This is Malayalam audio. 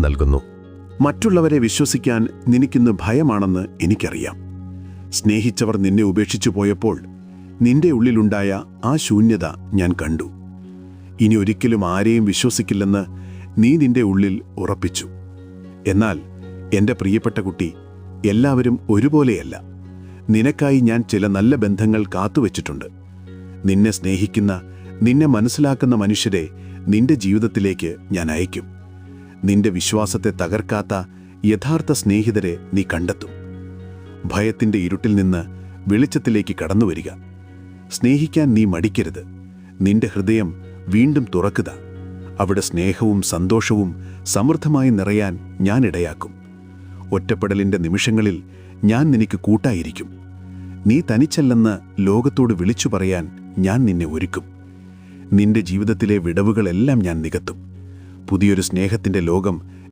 നൽകുന്നു. മറ്റുള്ളവരെ വിശ്വസിക്കാൻ നിനക്കിന്ന് ഭയമാണെന്ന് എനിക്കറിയാം. സ്നേഹിച്ചവർ നിന്നെ ഉപേക്ഷിച്ചു പോയപ്പോൾ നിന്റെ ഉള്ളിലുണ്ടായ ആ ശൂന്യത ഞാൻ കണ്ടു. ഇനി ഒരിക്കലും ആരെയും വിശ്വസിക്കില്ലെന്ന് നീ നിന്റെ ഉള്ളിൽ ഉറപ്പിച്ചു. എന്നാൽ എൻ്റെ പ്രിയപ്പെട്ട കുട്ടി, എല്ലാവരും ഒരുപോലെയല്ല. നിനക്കായി ഞാൻ ചില നല്ല ബന്ധങ്ങൾ കാത്തുവച്ചിട്ടുണ്ട്. നിന്നെ സ്നേഹിക്കുന്ന, നിന്നെ മനസ്സിലാക്കുന്ന മനുഷ്യരെ നിന്റെ ജീവിതത്തിലേക്ക് ഞാൻ അയക്കും. നിന്റെ വിശ്വാസത്തെ തകർക്കാത്ത യഥാർത്ഥ സ്നേഹിതരെ നീ കണ്ടെത്തും. ഭയത്തിൻ്റെ ഇരുട്ടിൽ നിന്ന് വെളിച്ചത്തിലേക്ക് കടന്നുവരിക. സ്നേഹിക്കാൻ നീ മടിക്കരുത്. നിന്റെ ഹൃദയം വീണ്ടും തുറക്കുക. അവിടെ സ്നേഹവും സന്തോഷവും സമൃദ്ധമായി നിറയാൻ ഞാൻ ഇടയാക്കും. ഒറ്റപ്പെടലിൻ്റെ നിമിഷങ്ങളിൽ ഞാൻ നിനക്ക് കൂട്ടായിരിക്കും. നീ തനിച്ചല്ലെന്ന് ലോകത്തോട് വിളിച്ചു പറയാൻ ഞാൻ നിന്നെ ഒരുക്കും. നിന്റെ ജീവിതത്തിലെ വിടവുകളെല്ലാം ഞാൻ നികത്തും. പുതിയൊരു സ്നേഹത്തിൻ്റെ ലോകം